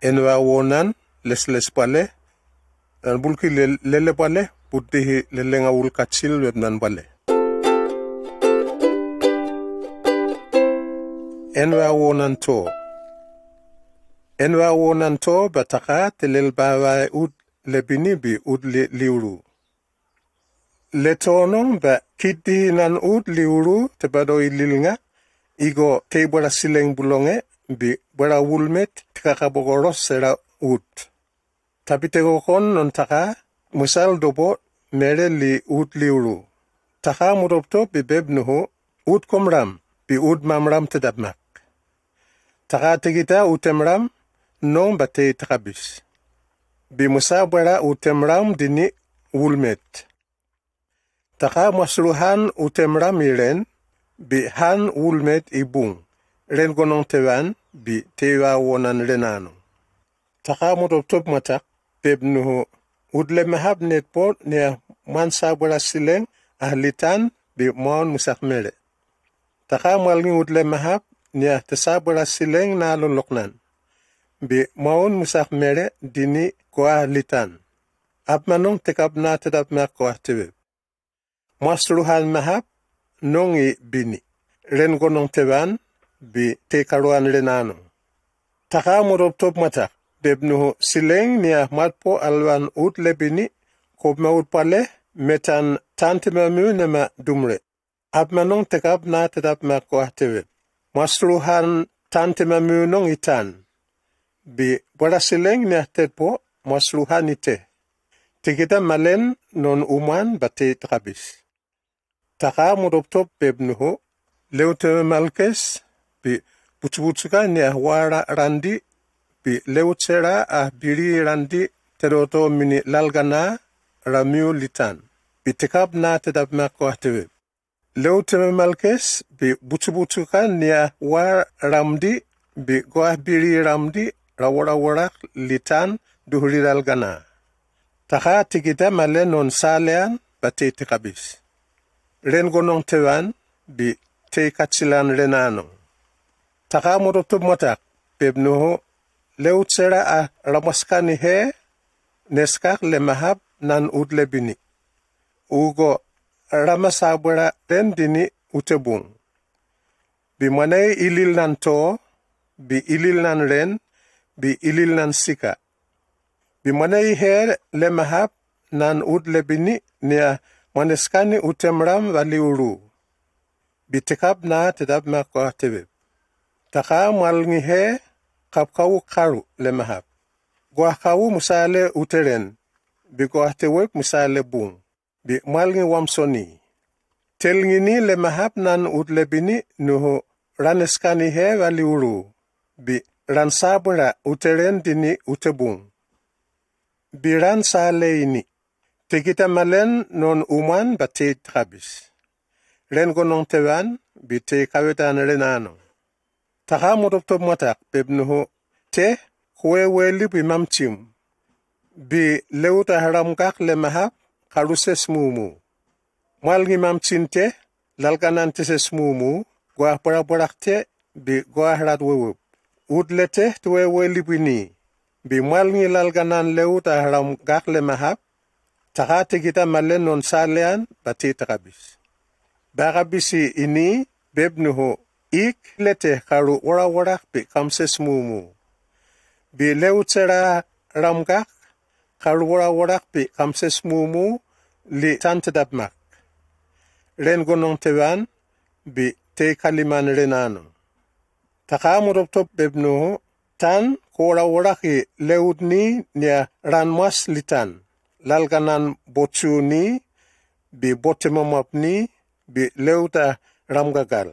enwa wonan les pale an bulki lele pale putih lele ngawul kecil webnan pale enwa wonan to bataka telel bawa ud lebini bi ud liuru letono ba kiti nan ud liuru tebado ililnga igo tebora sileng bulonge bi bora wulmet kakabogoros sera ud tapitego kon non taka musal dobo mere li ud liuru taka mudopto bi bebnuho ud komram bi ud mamram tedabmak taka tegita utemram non bate takabis bi musa bora utemram dini wulmet taka masruhan utemram iren bi han wulmet ibung ren gonong tewan bi tewa wonan renano taka mudoptop matak bebnuho udle mahab netpot ne mansa bora sileng ahlitan bi mon musakmere taka malngi udle mahab ne tesabora sileng na loknan bi mon musakmere dini ko ahlitan apmanong tekabna tedap mak ko ahtebe masruhan mahab nongi bini ren gonong tewan bi te karuan renano taka mudoptop matak bebnuho sileng nia matpo alwan ut lebini kobma ut pale metan tantemamu nema dumre abmanong tekab na tedap mako ahtewe masruhan tantemamu nong itan bi bora sileng nia tetpo masruhan ite tikita malen non uman bate takabis taka mudoptop bebnuho leute malkes bi butsuka nia wara randi bi leutsera biri randi teroto mini lalgana ramiu litan bi tekab na tedab mako ahtewe leute malkes bi butsuka nia war ramdi bi goah biri ramdi rawara litan duhri lalgana taka tikita male non salean bate tekabis ren gonong tewan bi te katsilan renano taka mudoptop matak bebnuho leutsera ramaskani he neskak le mahab nan udlebini ugo ramasabura rendini utebung bi manay ilil nan to bi ilil nan ren bi ilil nan sika bi manay he le mahab nan udlebini nia maneskani utemram waliuru bi tekab na tedab mako tebe taka malngi he kapkawu karu le mahab goah kawu musale uteren bi goah tewek musale bung bi malngi wamsoni telngini le mahab nan utlebini nuho raneskani he waliuru bi ransabura uteren dini utebung bi ransale ini tikita malen non uman bate trabis ren gonong tewan bi te kawetan renano taka mudoptop matak bebnuho te huweli bi mamchim bi leuta haram kak le mahab karuses mumu malngi mamchinte lalganante ses mumu gwa borakte bi gwa harat wewe udlete tuweli bini bi malngi lalganan leuta haram kak le mahab taka tikita malen non salean bati takabis bagabisi ini bebnuho ik lete karu wara bi kamses mumu bi leutsera ramgak karu wara bi kamses mumu li tantedabmak ren gonong tewan bi te kaliman renano taka mudoptop bebnuho tan wara ki leudni nia ranmas litan lalganan botuni bi botemamapni bi leuta ramgagal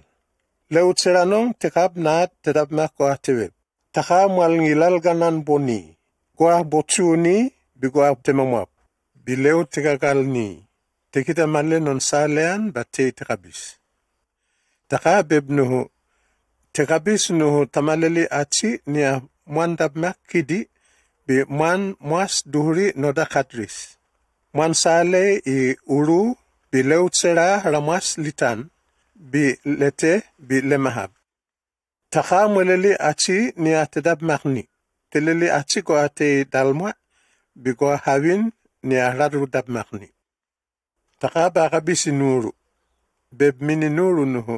leutseranong tekab na tedab mako atewe taka malngi lalganan boni goah botuni bi goah temamap bi leut tegagal ni tekita male non salean bate tekabis taka bebnuhu tekabis nuhu tamaleli achi nia mandab mak kidi bi man mas duhri noda katris man sale I uru bi leutsera ramas litan bi lete bi lemahab taka muleli achi nia tedab makni teleli aci goa te dalma bi goa hawin ni aradu dab makni. Taka baka bisi nuru. Beb mini nuru nuhu.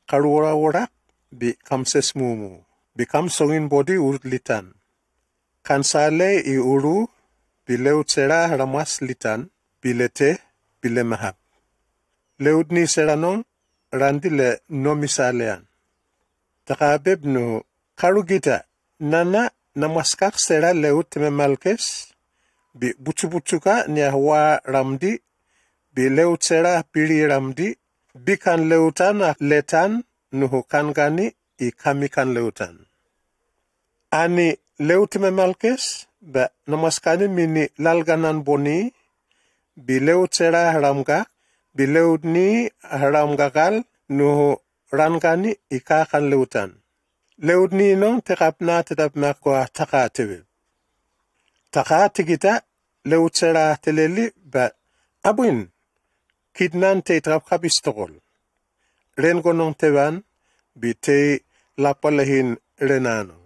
Karura warak bi kamses mumu. Bi kam songin body urut litan. Kansale I uru bi leut sera ramas litan bilete bile mahap. Leut ni seranong randi le nomisalean. Taka beb nuhu. Karugita nana namaskak sera leut me malkes bi bucu-bucuka niahwa ramdi bi leut sera piri ramdi bi kan leutan letan nuhu kan gani I kami kan leutan. Ani leut me malkes ba namaskani mini lalganan boni bi leut sera ramga bi leut ni ramgagal nuhu rangani ika kan leutan. Leut ni nong tekap na tetap makwa taka tewe. Taka tigita leut sera teleli ba abuin kidnan te trap kabistokol. Ren gonong tewan bi te lapalahin renano.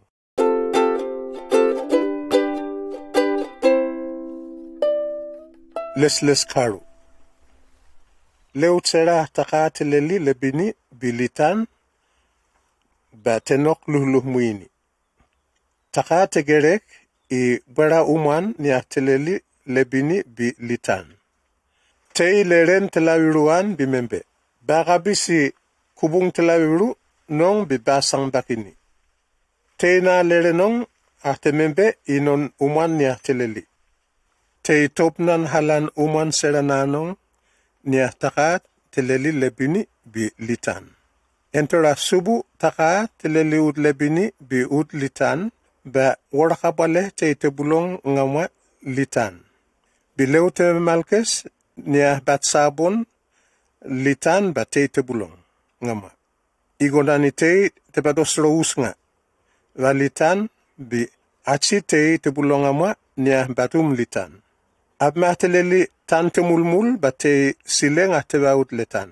Les karu. Leut sera taka teleli lebini bilitan ba tenok luhluh muini. Taka tegerek I bara uman ni ateleli lebini bi litan. Tei leren telawiruan bi membe. Baka bisi kubung telawiru nong bi basang bakini. Tei na lerenong ate membe inon uman ni ateleli. Tei topnan halan uman serananong ni ataka teleli lebini bi litan. Entora subu taka teleli ud lebini bi ud litan ba warakabale te bulong ngama litan. Bileu te malkes niah bat sabon litan ba te bulong ngama. Igonani te bados rous nga. Va litan bi aci te bulong ngama niah batum litan. Abma teleli tan te mulmul ba te sileng ate baut litan.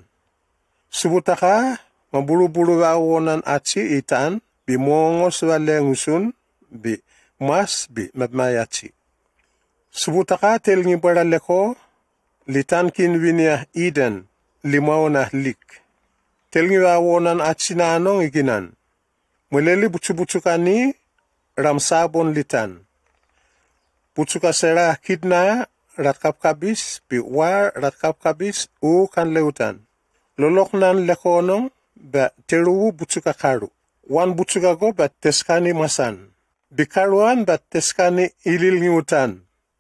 Subutaka maburu-buru wawonan aci itan bi mongos wale ngusun bi mas bi mabmayaci. Subutaka telngi bara leko litan kin winia Eden limaona lik. Telngi wawonan aci na anong iginan. Muleli bucu-bucukani ramsabon litan. Bucuka sera kidna ratkap kabis bi war ratkap kabis u kan leutan. Loloknan lekonong ba teruwu bucuka karu. Wan bucuka go ba teskani masan. Bikaruan ba teskani ilil ngiutan.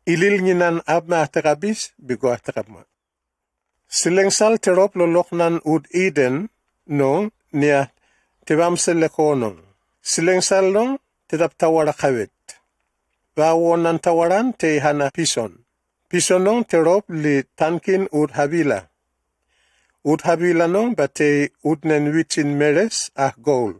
Ilil nginan abma atakabis bigo atakabma. Silengsal terop loloknan ud Eden nong nia tebamse lekonong. Silengsal nong tetap tawara kawet. Bawonan tawaran te hana pison. Pisonong terop li tankin ud habila. Ud habila nong ba te udnen wichin meres gol.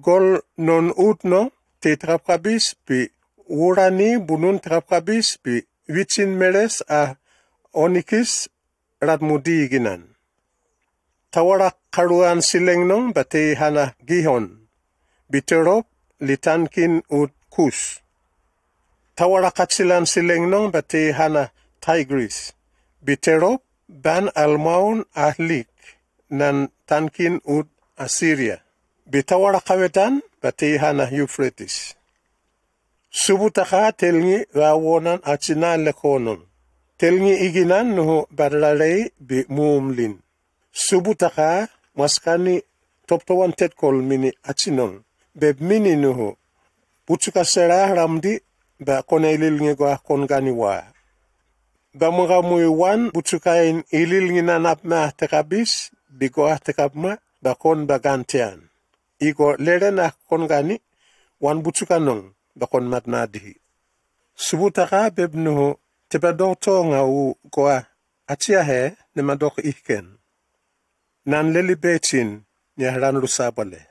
Gol non ud no te trapkabis bi urani bunun trapkabis bi wichin meres onikis radmudi ginan. Tawara karuan sileng nong ba te hana gihon. Biterop li tankin ud kus. Tawara katsilan sileng nong ba te hana Tigris. Biterop ban almaun ahlik nan tankin ud Assyria. Bitawara kawetan ba te hana Euphrates. Subutaka telngi wawonan achina lekonon. Telngi iginan nuhu barlalei bi muumlin. Subutaka maskani toptawan tetkol mini achinon. Beb mini nuhu. Bucuka serah ramdi ba kona ililngi gwa kongani wa. Ba mga muiwan bucukain ililngi nanapma tekabis bigoa tekabma ba kon bagantian. Igo leren kongani wan bucukanong ba kon matnadihi. Subutaka beb nuhu tebadokto nga u goa atia he ne madok iken. Nan leli bechin ni haran lusabale.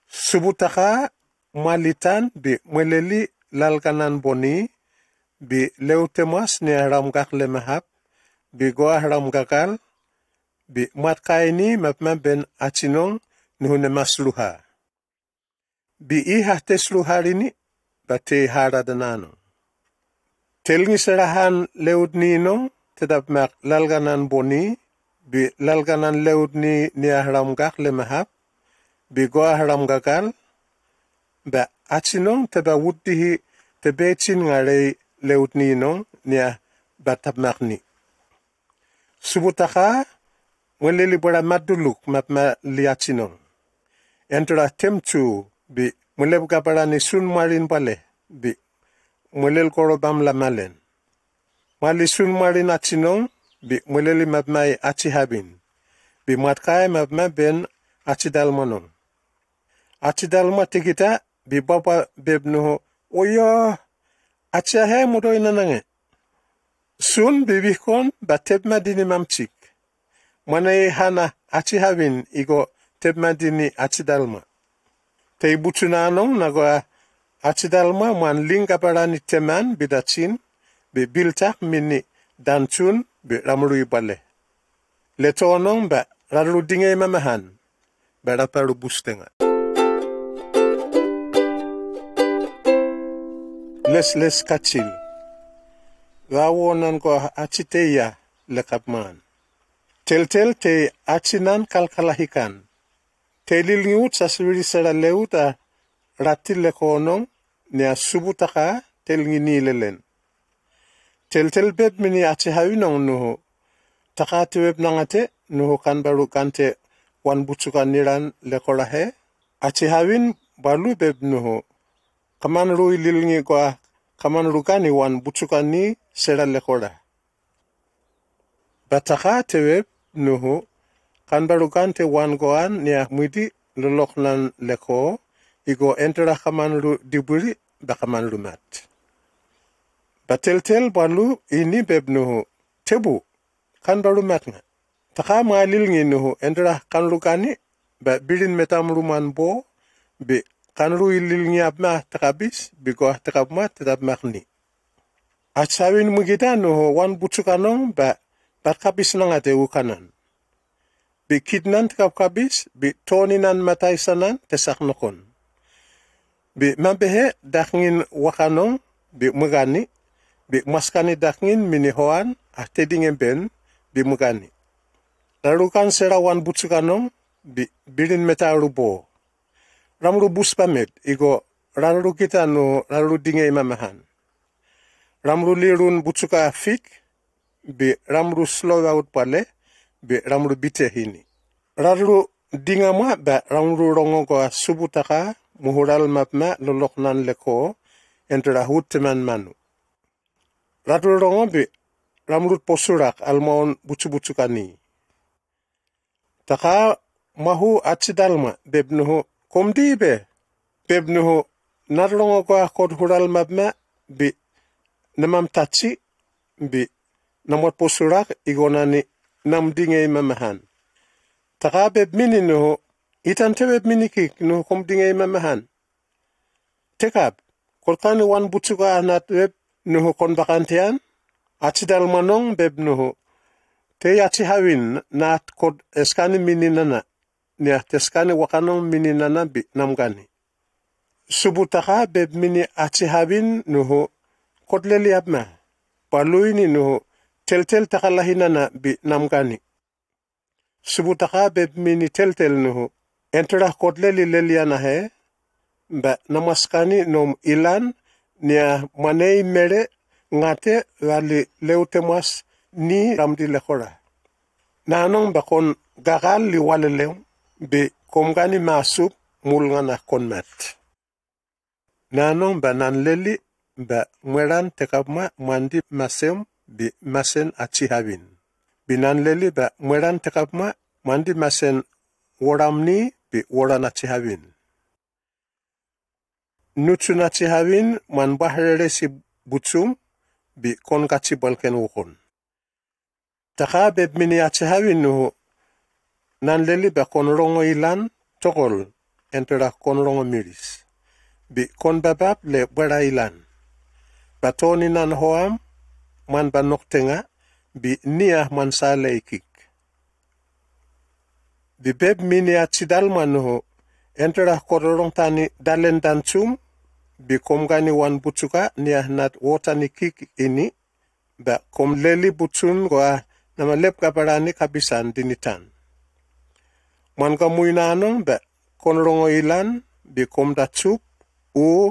Subutaka malitan bi mweleli lalkanan boni bi leutemas ni haramgak lemahap bi goa haramgakal bi matkaini mapma ben achinong nuhune masluha. bi iha teslu harini ba te haradanano. Telngi serahan leut nino tetap mak lalganan boni bi lalganan leut ni ahram gak lemahap bi go ahram gakal ba acinong teba wutihi tebecin ngare leut nino nia batap makni. Subutaka weleli bora maduluk mapma liacinong. Entra temtu bi muleb kaparani sun marin pale bi mulel korobam la malen. Mali sun marin acinong bi muleli mapmai acihabin. Bi matkai mapma ben acidalmanong. Acidalma tikita bi bapa bebnuho oyo aciahe mudo inanange. Sun bibikon batebma dini mamcik. Manai hana acihabin igo tebma dini acidalma. Tei butunanong nagoa acidalma man linga parani teman bidacin bi biltak mini dancun bi ramrui bale. Letonong ba raru dingai mamahan beraparu bustenga. Les kacil. Gawonan ko aciteya lekapman. Tel te acinan kalkalahikan. Telilngiut sa swiri sera leuta ratil lekonong nia subutaka telngini lelen. Tel beb mini acihawinong nuhu. Takati web nangate nuhu kan baru kante wan butukan niran lekorahe. Acihawin balu beb nuhu. Kaman rui lilngi kwa kaman rukani wan butukan ni sera lekora. Bataka teweb nuhu kan barukante wan goan nia muidi loloknan leko igo entera kamanru diburi ba kamanru mat. Bateltel balu ini beb nuhu tebu kan baru mat nga. Taka malil ngi nuhu entera kan lukani ba birin metamruman bo bi kan ru ilil ngi abma takabis bi go takabma tetap makni. Atsawin mugita nuhu wan butukanong ba kabis nangate ukanan. Bi kidnan kabis bi toninan matay sanan tesak nokon. Bi mabehe dakngin wakanong bi mugani bi maskani dakngin minihoan tedingen ben bi mugani. Larukan serawan butsukanong bi birin metarubo. Ramru bus pamet igo raru kita no raru dinge mamahan. Ramru lirun butsuka fik bi ramru slow out pale bi ramru bite hini. Raru dingama ba ramru rongo ko subutaka muhural mapma loloknan leko entera hutman manu. Raru rongo bi ramru posurak almon butsu-butsukani. Taka mahu atsidalma bebnuhu komdi be bebnuhu narlongo ko akod hural mapma bi namam tachi bi namot posurak igonani namdinge mamahan. Taka beb mini nuhu itante beb mini kik nuhu komdinge mamahan. Tekab korkani wan butsuka anat beb nuhu konbakantian atsidal manong beb nuhu te atihawin naat kod eskani mini nana nia teskani wakanong mini nana bi namgani. Subutaka beb mini atihawin nuhu kodleli abma paluini nuhu tel takalahinana bi namgani. Subutaka beb mini tel nuhu entera kodleli leliana he ba namaskani nom ilan nia manei mere ngate wali leutemas ni ramdi lekora. Nanong bakon gagal li wale lew bi komgani masuk mulngana konmat. Nanong ba nanleli ba mweran tekabma mandi masem bi masen achihabin. Binanleli ba mweran tekabma mandi masen woramni bi woran achihabin. Nutsun achihabin man bahrere si butsum bi kon kachi balken wukon. Taka beb mini achihabin nuhu nanleli ba kon rongo ilan tokol entera kon rongo miris. Bi kon babab le bera ilan. Batoni nan hoam man ba noktenga bi nia man sale ikik. Bi beb mini atsidal manuho Entera kororong tani dalen dancum bi komgani wan butuka niya nat wotani kik ini ba kom leli butun goa nama lep kaparani kabisan dinitan. Man kamuinanong ba konrongo ilan bi kom dacup u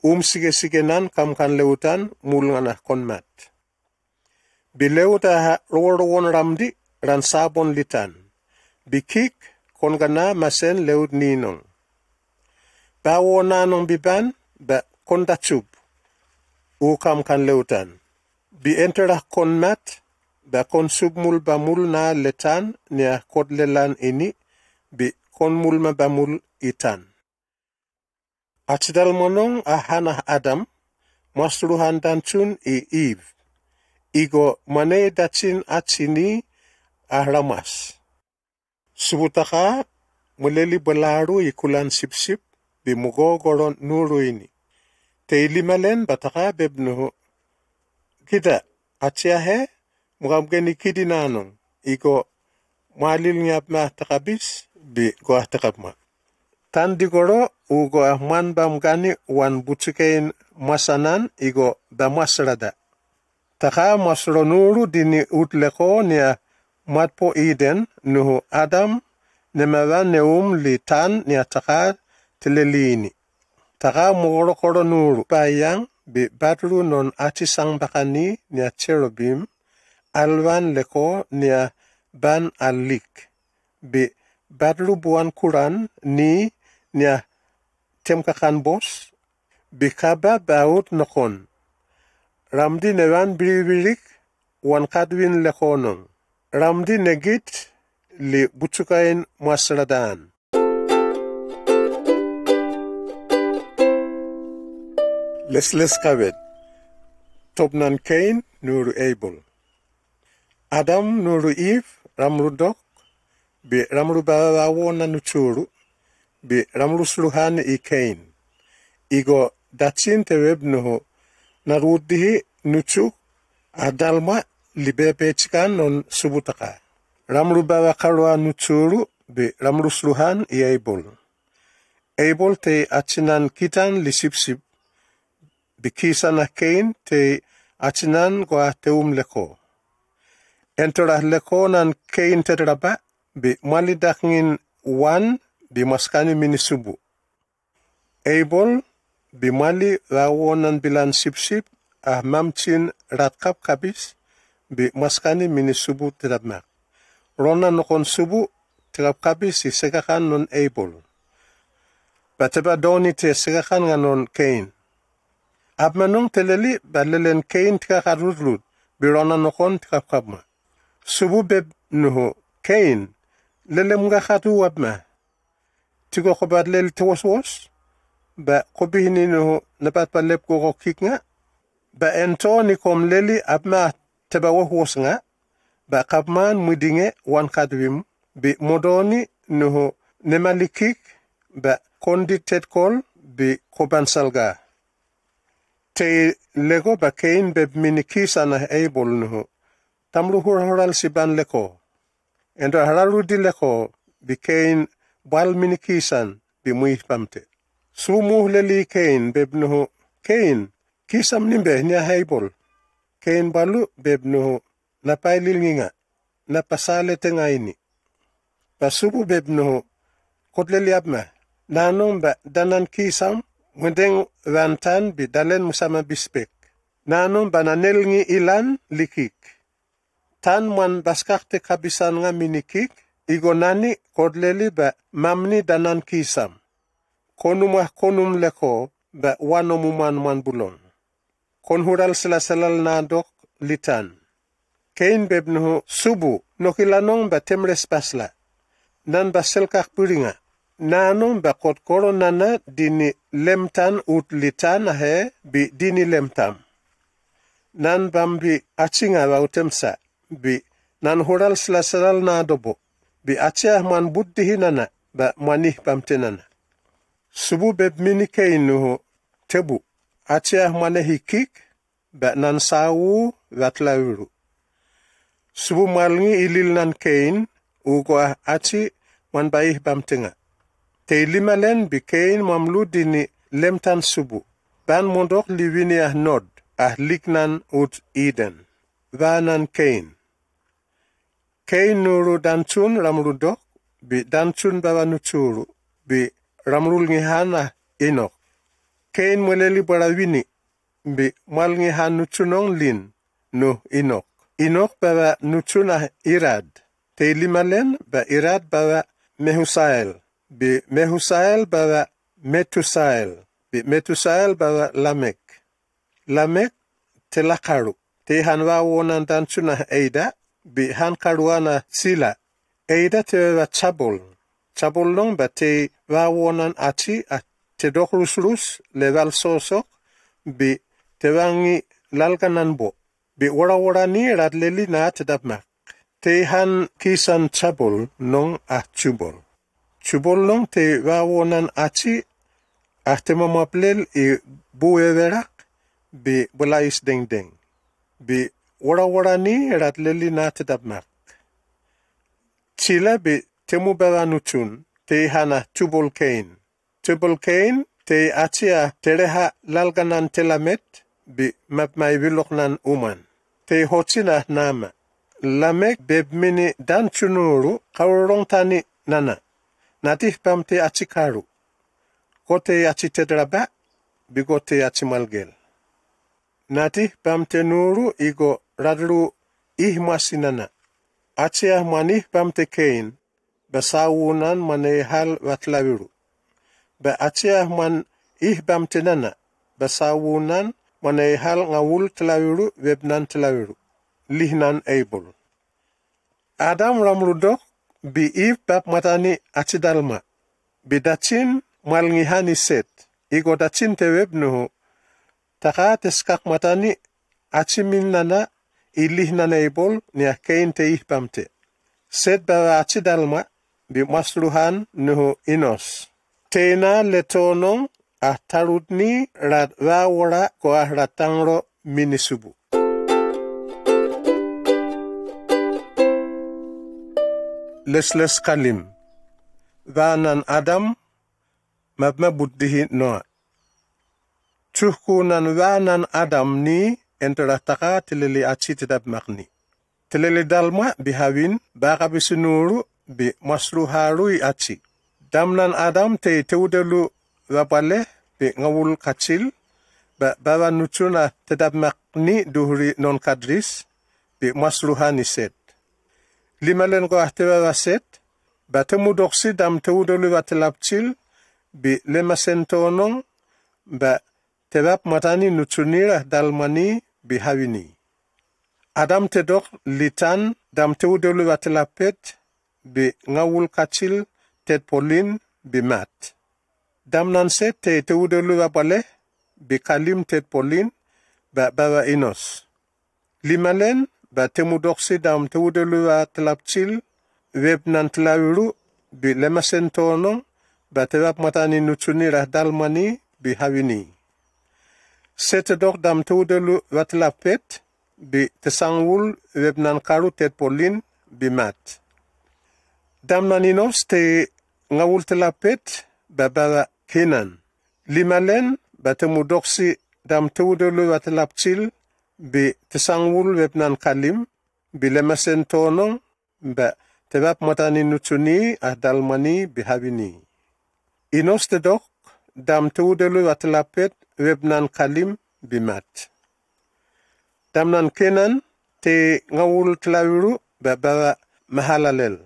sige-sigenan kam kan leutan mulngana konmat. Bileuta rowon ramdi ran sabon litan. Bikik kongana masen leut ninong. Bawo nanong biban ba kondacup u kam kan leutan. Bi entera konmat ba konsub mul bamul na letan nia kodlelan ini bi konmul mabamul itan. Atidal monong ahana Adam masruhan dancun Eve. Igo mane dacin atini ahramas. Subutaka muleli balaru ikulan sip-sip bi mugogoron nuru ini. Teilimalen bataka bebnuhu. Kita atiahe mugamgeni kidinanong. Igo malil ngapma takabis bi goa takabma. Tandigoro ugo man bamgani wan butukein masanan igo damasrada. Taka masronuru dini utleko nia matpo Eden nuhu Adam nemawa neum litan nia taka telelini. Taka mogorokoro nuru bayang bi batru non atisang bakani nia cherubim alwan leko nia ban alik bi batru buan kuran ni nia temkakan bos bikaba baut nokon. Ramdi newan biribirik wan kadwin lekonon. Ramdi negit li butukain masradaan. Les kawed. Topnan Cain nuru Abel. Adam nuru Eve ramru dok bi ramru bawawo nanuchuru bi ramru sluhan I Cain. Igo dacin teweb nuhu naruddihi nuchuk adalma libebechkan non subutaka. Ramru bawa karwa nuchuru bi ramru sluhan I Abel. Abel te acinan kitan lisipsip bi kisana Cain te acinan goa teum leko. Enterah leko nan Cain tetraba bi malidakngin wan bi maskani minisubu. Abel bimali rawonan bilan sip-sip mamcin ratkap kabis bi maskani minisubu terabmak. Rona nokon subu terap kabis si segakan non Abel. Bateba doni te segakan nganon Cain. Abmanong teleli balelen Cain tika karudrud bi rona nokon terap kabma. Subu beb nuhu Cain lelem nga khatu wabma. Tigo khobat lel tewos ba kobihini no napat palep ko kik nga ba ento ni kom leli abma teba wos nga ba kapman mudinge wan kadwim bi modoni no nemalikik ba konditet kol bi koban salga te lego ba Cain be minikisa na Abel no tamru hural siban leko endo haralu di leko bi Cain bal minikisan bi muih pamte. Sumuh leli Cain bebnuhu Cain kisam nimbe nia Abel. Cain balu bebnuhu napailil nginga napasale tenga ini. Pasubu bebnuhu kotleli abma nanong ba danan kisam ngedeng rantan bi dalen musama bispek. Nanong ba nanelngi ilan likik. Tan man baskakte kabisan nga minikik igo nani kodleli ba mamni danan kisam. Konum leko ba wanomuman man bulon. Konhural selasalal nadok litan. Cain bebnuhu subu nokilanong ba temres pasla. Nan ba selkak puringa. Nanong ba kotkoro nana dini lemtan ut litan ahe bi dini lemtam. Nan bambi achinga ba utemsa bi nan hural selasalal nadobo. Bi achah man buddihi nana ba manih pamtenana. Subu beb mini Cain nuhu tebu. Achah manehi kik ba nan sawu vatlauru. Subu malngi ilil nan Cain ugo achi man baih pamtenga. Te limalen bi Kain mamludini lemtan subu. Ban mondok livini nod lignan ut Eden. Vanan Kain. Kain nuru danchun ramrudok bi danchun bawa nuchuru bi ramrul ngihana Enok. Kain mweleli barawini bi mal ngihan nuchunong lin no Enok. Enok bawa nuchuna Irad. Te limalen ba Irad bawa Mehusael. Bi Mehusael bawa Metusael. Bi Metusael bawa Lamek. Lamek te lakaru. Te hanwa wonan danchuna Eida. Bi han karuana Sila. Eida te wa Chabol. Chabol long ba te wa wonan achi a te dok rusrus leval sosok. Bi te wangi lalgananbo. Bi wara ni radleli na te dabmak. Te han kisan Chabol nong a Chubol. Chubol long te wa wonan achi a te mamaplel I bueverak. Bi bulais deng deng. Bi wara ni radleli na te dabmak. Chila bi temu bawa nuchun te hana Tubal Kain. Tubal Kain te achia tereha lalganan telamet bi mapmai viloknan uman. Te hochina nama. Lamek bebmini danchunuru kaurong tani nana. Natih pamte achikaru. Kote achitedraba bigote achimalgel. Natih pamte nuru igo radru ihmasinana. Achia manih pamte Kain. Basawunan manehal watlawiru. Ba achia man pamte nana. Basawunan manehal ngawul tlawiru webnan tlawiru. Lihnan Abel. Adam ramrudok bi bab matani achidalma. Bi dachin malngihani Set. Igo dachin te webnuhu. Taka teskak matani achimin nana ilihnan Abel niya Kain te pamte. Set bawa achidalma bi masluhan nuhu Enos. Tena letonong tarudni rad wawara ko ratangro minisubu. Lesles kalim. Vanan Adam mabma buddihi Noah. Chuhkunan vanan Adam ni enterataka tilili achitidab makni. Tilili dalma bihawin baka bisunuru bi masruharui achi. Damnan Adam te teudelu wapale bi ngawul kacil bawa nuchuna tedab makni duhuri non kadris bi masruhani Set. Limalen ko ahtewa waset, ba temudoksi dam teudelu watelapchil, bi lemasentonong, ba tebap matani nuchunira dalmani bi hawini. Adam tedok litan dam teudelu watelapet, bi ngawul kachil ted polin bi mat. Dam nanse te teudelu wapale, bi kalim ted polin, ba bawa Enos. Limalen, ba temudoksi dam teudelu watlapchil web nan tlawiru bi lemasentono ba tebap matani nuchunira dalmani bi hawini. Setedok dam teudelu watlapet bi tesangwul web nan karu ted polin bi mat. Dam naninos te ngawul telapet ba bawa Kenan. Limalen ba temudoksi dam teudelu watlapchil bi tesangwul webnan kalim bi lemasentono ba tebap matani nuchuni dalmani bi hawini. Enos tedok dam teudelu watlapet webnan kalim bi mat. Damnan Kenan te ngawul tlawiru ba bawa Mahalalel.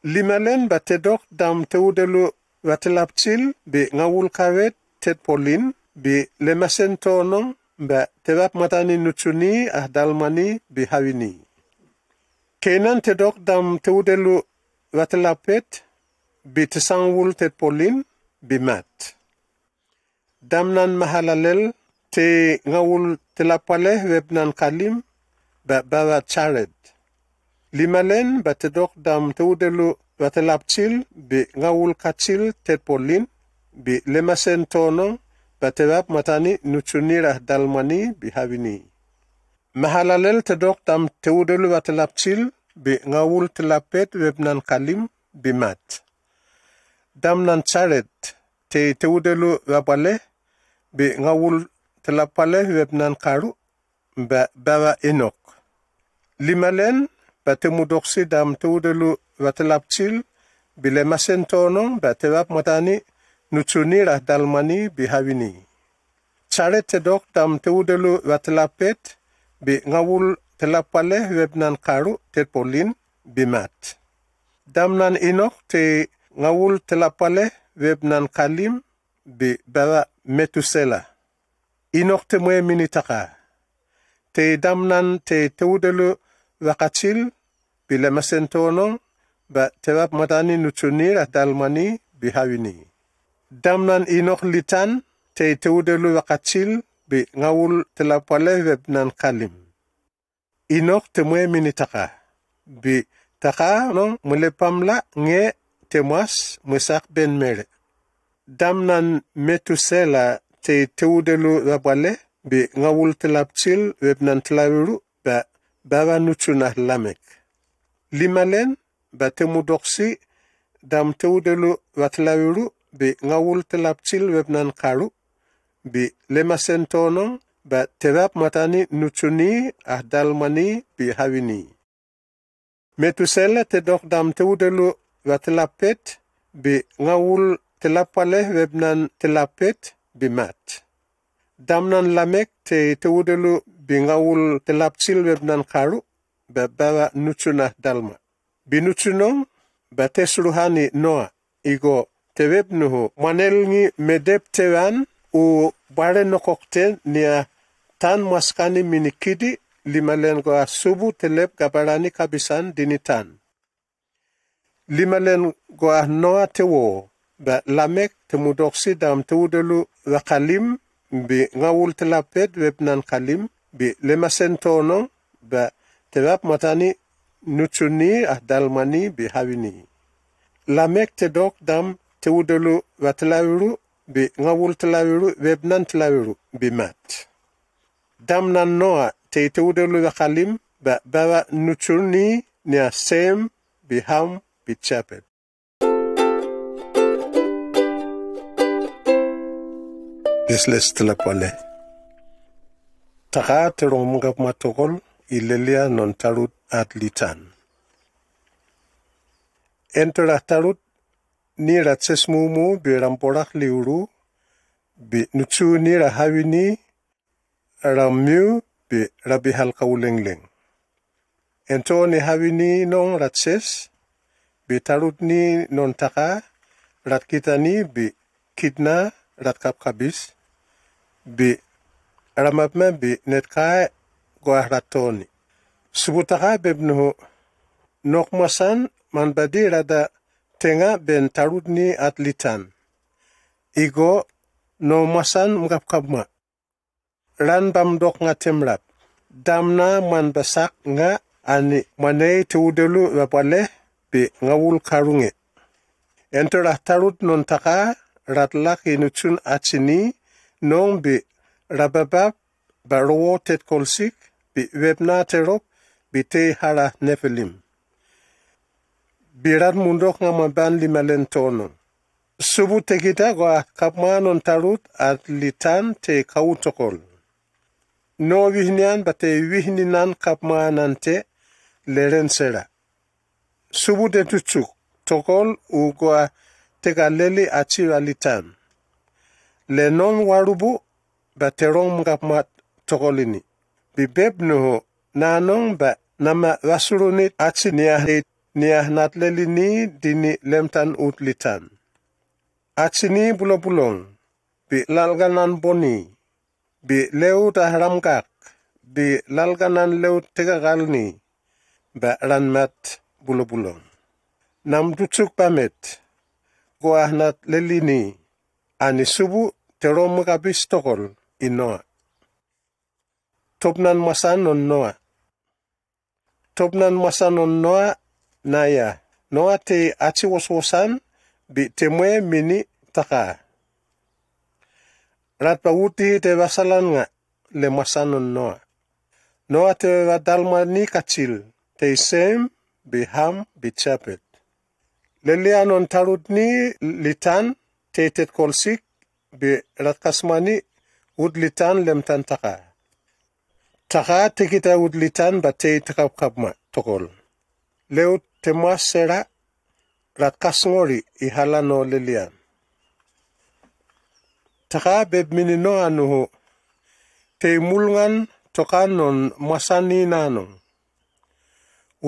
Limalen ba tedok dam teudelu watlapchil bi ngawul kawet ted polin bi lemasentono ba tebap matani nuchuni dalmani bi hawini. Kenan tedok dam teudelu watlapet bi tesangwul ted polin bi mat. Damnan Mahalalel te ngawul telapale webnan kalim ba bawa Chared. Limalen ba tedok dam teudelu watlapchil bi ngawul kachil ted polin bi lemasentono ba tebap matani nuchunira dalmani bi hawini. Mahalalel tedok dam teudelu watlapchil bi ngawul telapet webnan kalim bi mat. Damnan Charet te teudelu rapale be ngawul telapale webnan karu ba bawa Enok. Limalen ba temudoksi dam teudelu watelapchil bile masentono ba tewap matani nuchunira dalmani bihawini. Charet tedok dam teudelu watelapet be ngawul telapale webnan karu terpolin bimat. Damnan Enok te ngawul telapale webnan kalim be bawa Metusela. Enok te mwe minitaka. Te damnan te teudelu wakachil bile masentono ba tewap matani nuchunira dalmani bihawini. Damnan Enok litan te teudelu wakachil be ngawul telapale webnan kalim. Enok te mwe minitaka. Be taka non mulepamla nge temas musak ben mere. Damnan Metusela te teudelu wabale be ngawul telapchil webnan telawiru ba bawa nuchuna Lamek. Limalen ba temudoksi dam teudelu watelawiru be ngawul telapchil webnan karu be lemasentono ba tewap matani nuchuni dalmani bihawini. Metusela te dok dam teudelu watelapet be ngawul telapale webnan telapet bimat. Damnan Lamek te teudelu be ngawul telapchil webnan karu be bawa nuchuna dalma. Binuchunong ba tesruhani Noa igo tewebnuhu manelngi medep tewan u bare nokokte nia tan maskani minikidi limalen go subu telep gabarani kabisan dinitan. Limalen go Noa tewo ba Lamek temudoksi dam teudelu wakalim be ngawul telapet webnan kalim be lemasentono ba tewap matani nuchuni dalmani bihawini. Lamek te dok dam teudelu watelawiru be ngawul telawiru webnan telawiru bimat. Damnan Noa te teudelu wakalim ba bawa nuchuni nia Sem biham bichapet. Desles telapale. Taka terong mungkap matokol ilelia non tarut atlitan. Entera tarut ni ratses mumu be ramporak liuru be nuchu ni rahawini ramyu be rabihal kaulengleng. Ento ni hawini non ratses be tarut ni non taka rat kita ni be kidna rat kapkabis be ramapme be netkai goah ratoni. Subutaka bebnuhu nokmasan man badi rada tenga ben tarut ni atlitan. Igo no masan mukapkabma. Ran bamdok nga temrap. Damna man basak nga ani manei teudelu wapale be ngawul karunge. Enterah tarut non taka ratlak inuchun achini nong be rababab barowo tet kolsik be webna terop be te hara nefelim. Birat mundok nga maban limalen tono. Subu tekita goa kapmanon tarut at litan te kautokol. No wihnian bate wihninan kapmanante leren sera. Subu de tuchuk tokol u goa teka leli achira litan. Lenon warubu baterong kapmat tokolini. Bibeb nuho nanong ba nama wasurunit achi niah natleli ni dini lemtan utlitan. Achi ni bulong bi lalganan boni bi leu tahramkak bi lalganan leu tegagalni ba ranmat bulong. Nam dutsuk pamet goah natleli ni ani subu terom kabis tokol inoa. Topnan masanon Noa. Topnan masanon Noa naya. Noa te achi waswasan bi temwe mini taka. Ratpa uti te wasalan nga le masanon Noa. Noa te wadalma ni kacil te Sem bi Ham bi Chapet. Lelian on tarudni litan tetet kolsik bi ratkasmani ud litan lemtan taka. Taka tekita ud litan ba te takapkapma tokol. Leu temas sera ratkasngori ihalano lelian. Taka beb minino anuhu te mulngan tokanon masani nanon.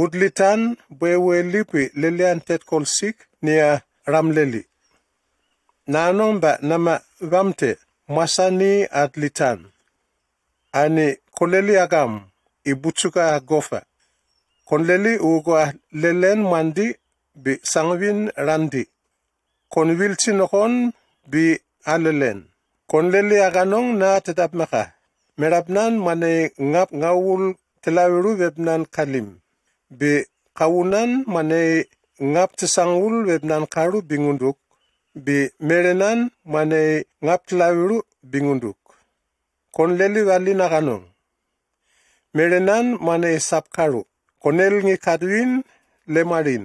Udlitan bewe lipi lelian tet kolsik nia ramleli. Nanon ba nama vamte masani adlitan. Ani koleli agam ibutsuka gofa. Konleli ugo lelen mandi bi sangwin randi. Konwilti nokon bi alelen. Konleli aganong na tetap maka. Merabnan mane ngap ngawul telawiru webnan kalim. Bi kawunan mane ngap tesangul webnan karu bingunduk. Bi merenan mane ngap telawiru bingunduk. Konleli wali naganong. Merenan mane sapkaru. Konel ngi kadwin lemarin.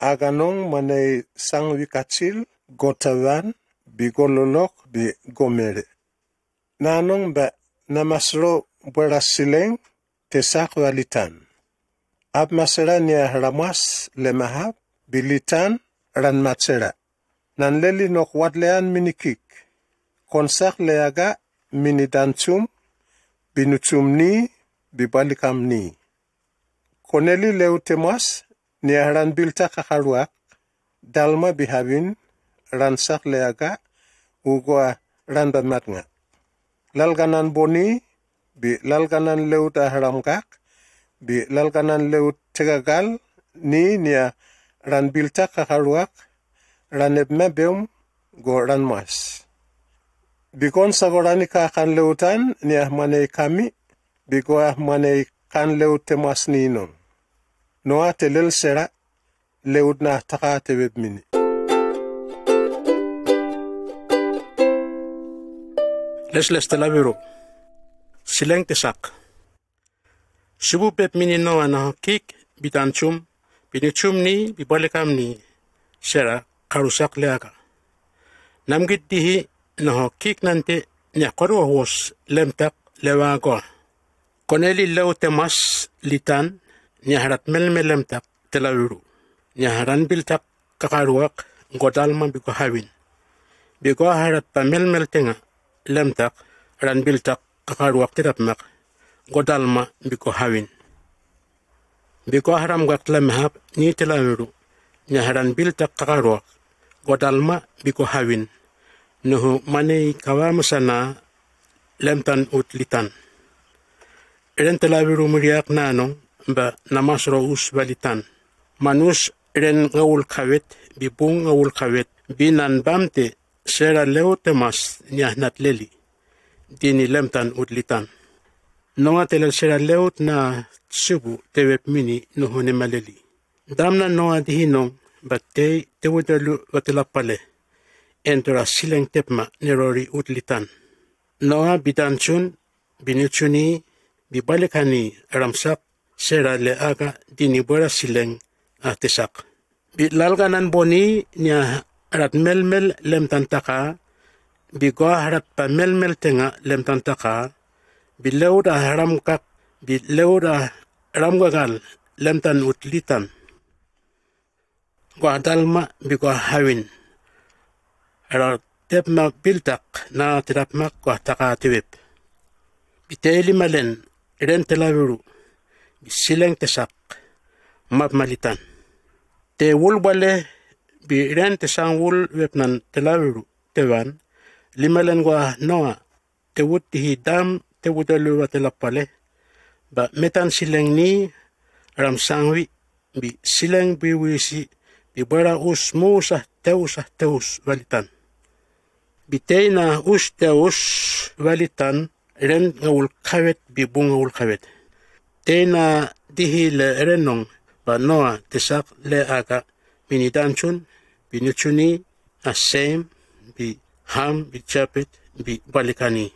Aganong mane sangwi kacil gotawan bi gololok bi gomere. Nanong ba namasro berasileng tesak walitan. Ab masera nia ramas lemahab bilitan ran matsera. Nan leli nok wadlean minikik. Konsak leaga minidantum binutum ni bibalikam ni. Koneli leu temas nia ran bilta kakaruak dalma bihabin ransak leaga ugwa ran bamatnga. Lalganan boni bi lalganan leut ahramkak bi lalganan leut tegagal ni nia ran bilta kakaruak raneb mebeum go ran mas. Bikon sagorani kakan leutan nia manei kami bigoa manei kan leut temas ni non. Noa telel sera leut na taka tebeb mini. Les telawiru. Sileng tesak. Subu pep mini noa na kik bitanchum binichum ni bibalekam ni sera karusak leaga. Namgit dihi na kik nante nyakoro hos lemtak lewago. Koneli leu temas litan nyaharat melmelemtak telawiru. Nyaharan biltak kakaruak godalma biko hawin. Biko harat pa melmel tenga lemtak ran biltak kakaruak tirapmak godalma biko hawin. Biko haram gak lemhab ni telawiru nyaharan biltak kakaruak godalma biko hawin. Nuhu manei kawamusana lemtan utlitan. Ren telawiru muriak nanong ba namasro us balitan. Manus ren ngawul kawet bibung ngawul kawet binan bamte sera leu temas nyahnat leli. Dini lemtan utlitan. Nonga telel sera leut na subu tewep mini nuhune maleli. Damna noa dihinong bate tewudalu watilapale. Entora sileng tepma nerori utlitan. Noa bidanchun binuchuni bibalikani ramsak sera leaga dini bora sileng tesak. Bilalganan boni nia rat melmel lemtan taka bigoa harat pa melmel tenga lemtan taka bileuda haramkak bileuda ramgagal lemtan utlitan. Gua dalma bigoa hawin. Rat tepma biltak na tirapmak gua taka tiwip. Biteli malen ren telawiru bisileng tesak map malitan. Te wulbale bi ren tesang wul wepnan telawiru tewan limalen gua noa te wut hidam te wudalu watelapale ba metan sileng ni ram sangwi bi sileng bi wisi bi bara us musah teus walitan. Bitena us teus walitan ren ngawul kawet bi bung ngawul kawet. Tena dihi le renong ba noa tesak le aga minidanchun binuchuni asem bi ham bi chapet bi balikani.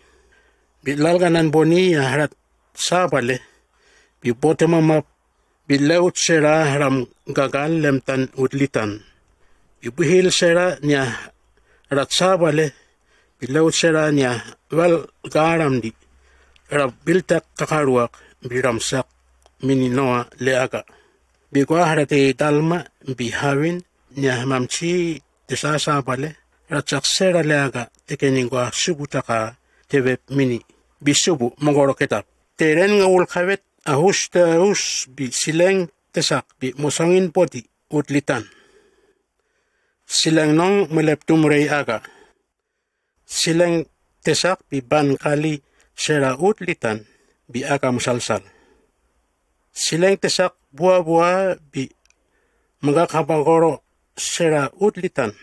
Bi lalganan boni harat sabale bi botemama bi leut sera haram gagal lemtan utlitan. Ibuhil sera nya ratsa bale bilaut sera nya wal garam di rabiltak kakaruak biramsak mininoa leaga. Bigwa harate dalma bihawin nya mamchi desasa bale ratsak sera leaga tekeningwa subutaka tebe mini bisubu mongoro ketap. Teren ngawul kawet ahus bi sileng tesak bi mosongin poti utlitan. Sileng nong meleptum rei aga. Sileng tesak bi ban kali sera utlitan bi aga musalsal. Sileng tesak buah-buah bi magakabagoro sera utlitan.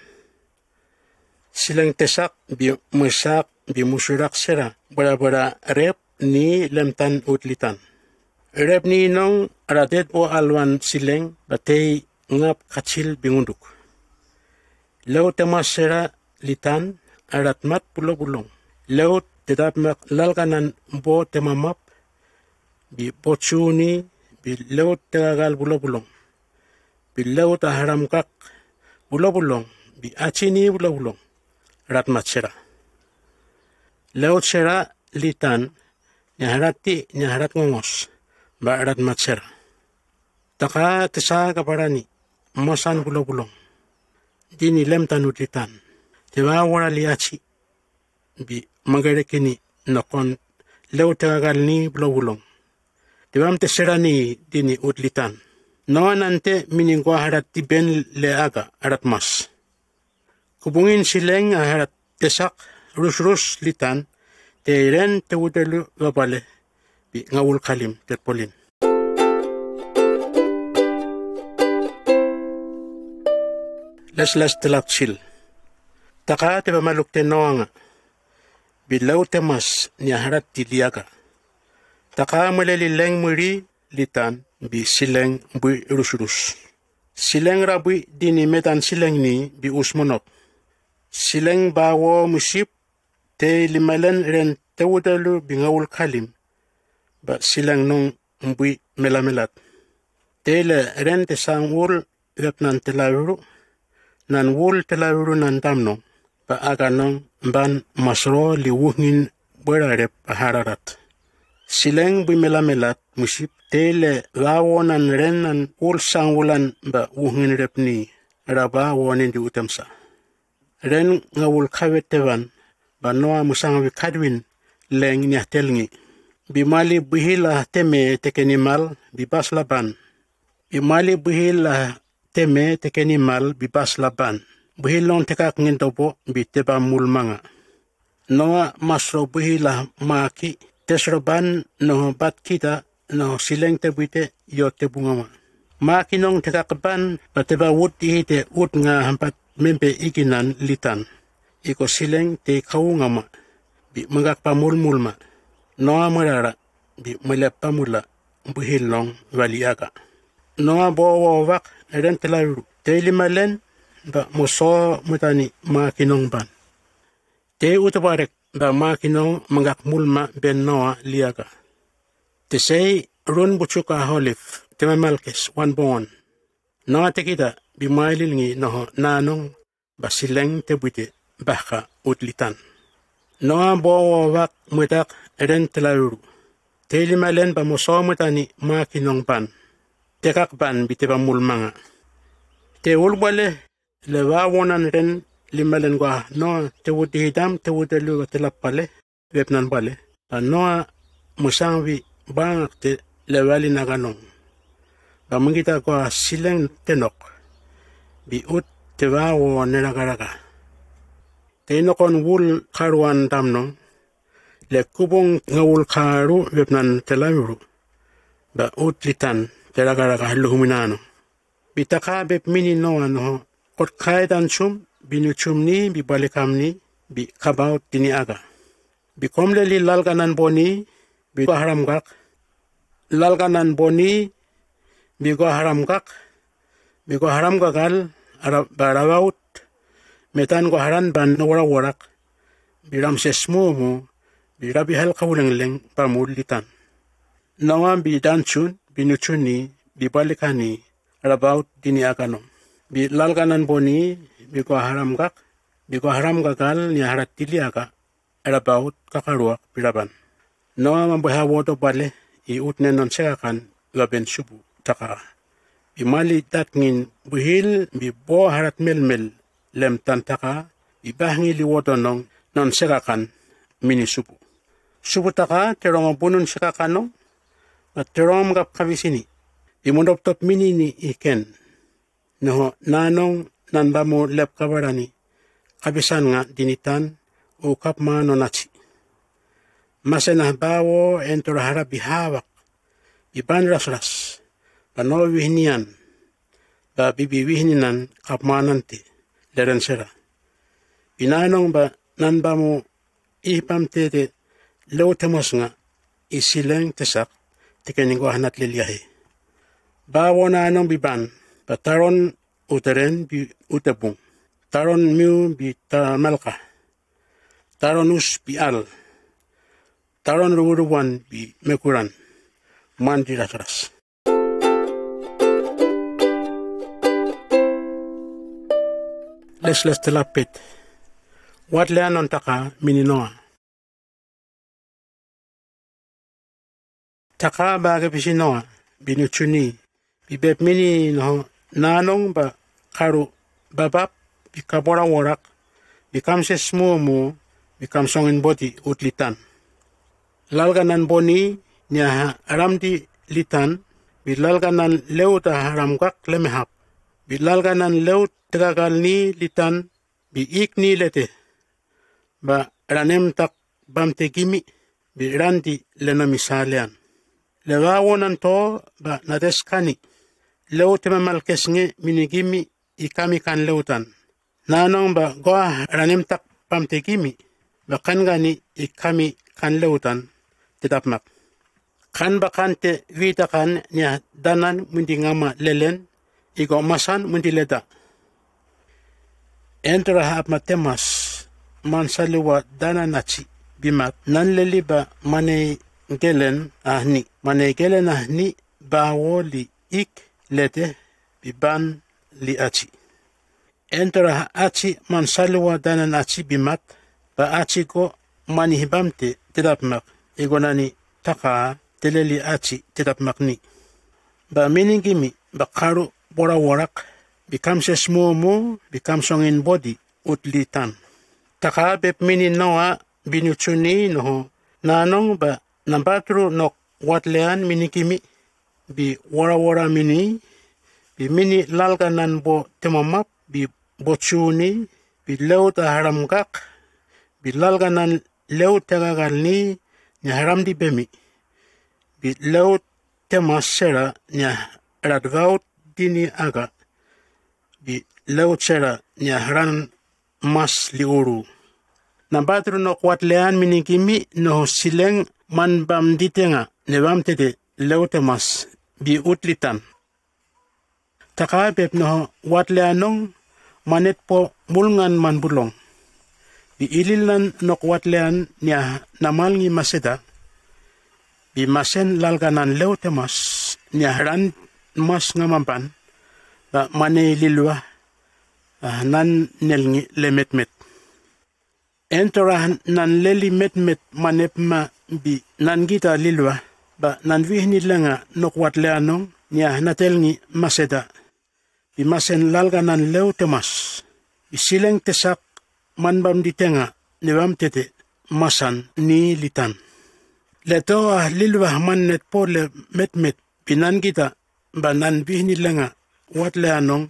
Sileng tesak bi musak bi musurak sera bara-bara rep ni lemtan utlitan. Rep ni nong radet o alwan sileng batei ngap kacil bingunduk. Laut temas sera litan aratmat pulo-pulong. Laut tetap lalkanan bo temamap bi bocuni bi laut tegagal pulo-pulong. Bi laut aharam kak pulo-pulong bi acini pulo-pulong ratmat sera. Laut sera litan nyaharat ngongos ba ratmat sera. Taka tesa kaparani mosan pulo-pulong. Dini lem tanut litan. Tewa wara liaci bi magarekini nakon laut tegagal ni pulo-pulong. Tewa mtesera ni dini utlitan. Nawa nante miningwa harat tiben leaga arat mas. Kubungin sileng harat tesak rus-rus litan teren tewudelu gabale bi ngawul kalim terpolin. Las telak sil. Taka teba maluk tenoanga bi laut temas ni harat tiliaga. Taka malelileng muri litan bi sileng bui rus-rus. Sileng rabui dini metan sileng ni bi usmonok. Sileng bawo musip te limalen ren tewudalu bi ngawul kalim ba sileng nong bui melamelat. Tele ren te sang wul nan telawuru nan wul telawuru nan damno ba aga nong ban masro liwuhin berarep hararat. Sileng bui melamelat musip tele gawo nan ren nan wul sang wulan ba wuhin rep ni raba wonin di utamsa. Ren ngawul kawet tewan ba noa musang wikadwin leng ni telngi. Bimali buhila teme tekenimal bibas laban. Bimali buhila teme tekenimal bibas laban. Buhilong tekak ngintopo biteba mulmanga. Noa masro buhila maki tesroban no bat kita no sileng tebuite yo tebungama. Maki nong tekakban bateba wut ihite wut nga hampat mempe ikinan litan. Iko sileng te kaungama bi magak pamulmulma. Noa marara bi melepamula buhilong waliaga. Noa bawa wak eren telawuru. Te limalen ba muso mutani makinong ban. Te utabarek ba makinong magak mulma ben noa liaga. Te say run buchuka holif tema malkes wan bongon. Noa te kita bimailil ngi noho nanong ba sileng te buite baka utlitan. Noa bawa wak mutak eren telawuru. Te limalen ba muso mutani makinong ban. Tekak ban biteba mulmanga. Te ulbale lewa wonan ren limalen gwa noa te wuti hidam te wuti luga telapale wepnan bale. Noa musangwi bangak te lewali naganong. Ba mengita gwa sileng tenok bi ut te wawo nenagaraga. Te inokon wul karuan damnong le kubong ngawul karu wepnan telawuru ba ut litan teragaraga luhuminano. Bitaka bep mini noa no kot kaidan chum binuchum ni bi balikam ni bi kabaut tini aga. Bi komle li lalganan boni bi haram gak. Lalganan boni bi go haram gak. Bi go haram gagal barawaut metan go haran ban wara warak. Bi ramses mo bi rabi hal kawuleng pamulitan. Nawa bi danchun binuchun ni bi balikani rabaut dini agano. Bi lalganan boni bi ko haram gakal ni harat tiliaka era baut kakaruak piraban. Noa mamboha woto bale I utne non sekakan laben subu taka. Bi mali tatngin buhil bi bo harat melmel lem tantaka bi bahngi li woto non sekakan mini subu. Subu taka terong bunun sekakanong at terong gap kabisini. Bi mondop top mini ni iken. Noho nanong nanbamu lep kabarani kabisan nga dinitan o kapma nonachi. Masenah bawo entor harap bihawak iban ras pano wihnian ba bibi wihninan kapmanante leren sera pinanong ba nanbamu ipam tete lewtemos nga isileng tesak tikeningo hanat liliyahe bawo nanong biban pataron uteren bi utabung taron miu bi tamalka taronus bi al taron ruruan bi mekuran mandi rasras. Les telapit. Wat leanon taka mininoa. Taka baga pisinoa binuchuni bibep mini no nanong ba karu babap bikabora warak bikam se smumu bikam songin boti utlitan. Lalganan boni nya ramdi litan bilalganan leuta haramgak lemehap bilalganan leut tegagal ni litan bi ikni lete ba ranem tak bamte gimi bi randi lena misalian lewawonan to ba nadeskani leute mamalkesnge minigimi ikami kan leutan nanong ba goa ranem tak bamte gimi ba kangani ikami kan leutan tetapmak kan bakante vita kan nya danan mundi ngama lelen igo masan mundi leda entra hap matemas mansaliwa dananachi bimat nan leliba mane gelen ahni bawo li ik lete biban li achi entra achi mansaliwa dananachi bimat ba achi ko manihibamte tetapmak igonani taka teleli achi tetap makni. Ba miningimi bakaru bora warak bikam sesmumu bikam songin body utlitan. Taka bep mini noa binuchuni noho nanong ba nambatru nok watlean miningimi bi wara mini bi mini lalganan bo temamap bi bochuni bi leut haramgak bi lalganan leut tagagalni nya haram di bemi bi laut temas sera nya radgaut dini aga bi laut sera nya haran mas liuru nambatru no kwatlean minigimi no sileng man bam ditenga ne bam tete laut temas bi utlitan taka beb no watleanong manet po mulngan man bulong bi ililan nok watlean nya namalngi maseda bi masen lalganan leutemas nya ran mas ngamampan ba mane lilwa nan nelngi lemetmet entora nan leli metmet manepma bi nan gita lilwa ba nan vihni langa nok watleanong nya natelngi maseda bi masen lalganan leutemas bi sileng tesak manbam ditenga newam tete masan ni litan leto lilwa mannet pole metmet pinan kita banan bihni lenga watle anong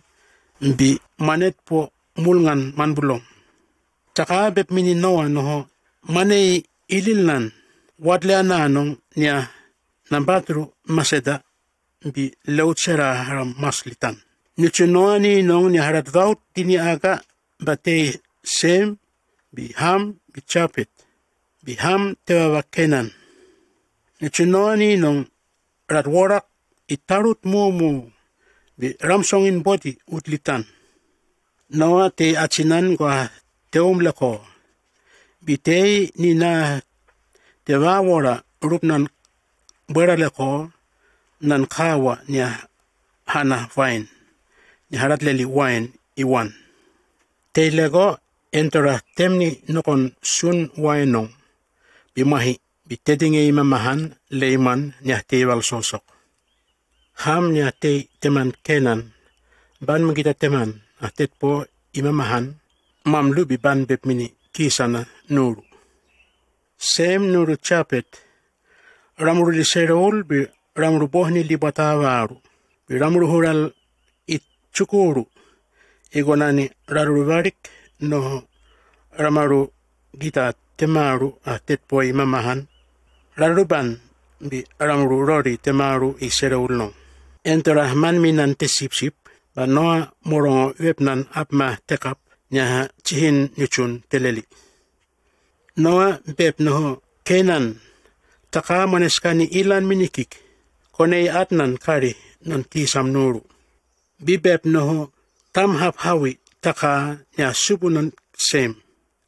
bi manet po mulngan manbulong taka bep mini noa noho mane ililnan watle anong nya nambatru maseda bi leut sera haram maslitan nichunoani nong ni harat vaut tini aga bate sem bi ham bi chapet bi ham tewa kenan nichunoani nong ratworak itarut mumu bi ramsongin body utlitan nawa te achinan kwa teum leko bi te nina tewa wora rupnan bera leko nan kawa nya hana vain ni harat leli wine iwan. Te lego entora temni nokon sun wainong bimahi bitedinge imamahan leiman ni tewal sosok. Ham ni teman kenan ban mengita teman atet po imamahan mamlu bi ban bepmini kisana nuru. Sem nuru chapet ramuru li serol bi ramuru bohni li batavaru bi ramuru hural chukuru igonani raruvarik no ramaru gita temaru atet po imamahan raruban bi ramuru rori temaru I serolno. Entora man minan te sip ba noa morongo webnan apma tekap nyaha chihin nyuchun teleli. Noa beb noho kenan taka maneskani ilan minikik konei atnan kari non kisam nuru. Bibeb noho tam hap hawi taka nya subu non sem.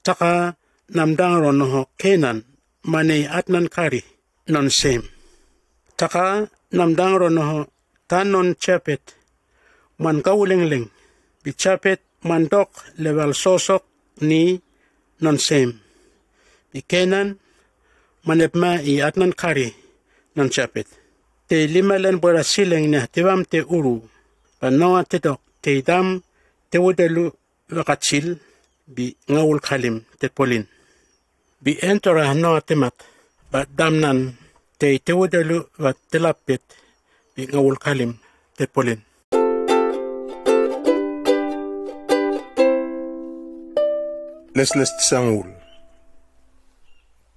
Taka namdangro noho kenan manei atnan kari non sem. Taka namdangro noho tan non chapet man kauling bi chapet mandok level sosok ni non sem. Bi kenan manepma I atnan kari non chapet. Te limalen bora sileng na tewam te uru. Panoa te dok te dam te wudelu wakatsil bi ngawul kalim te polin. Bi entora noa temat ba damnan te wudelu wat telapet bi ngawul kalim te polin. Les tsangul.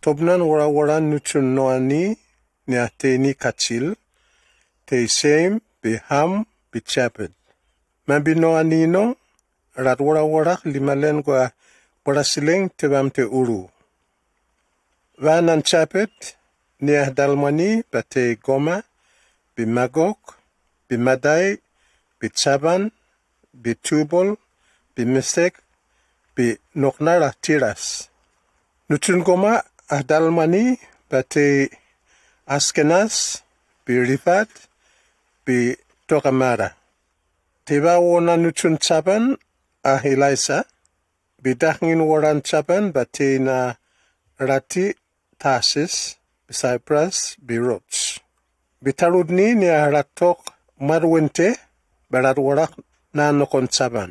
Tobnan wara nuchun noani ni ni katsil te sem bi ham bi chapet. Mambi noani no rat wara limalen gwa wara sileng tebam te uru. Vanan chapet ni dalmani bate goma bi magok bi madai bi chaban bi tubol bi mesek bi noknara tiras. Nuchun goma dalmani bate Askenas bi Rifat bi Tokamara. Teba wona nuchun chaban Elisa bi dahngin waran chaban bate na Rati Tarsis bi Cyprus bi Rhodes. Bitarudni ni ratok marwente barat warak na nokon chaban.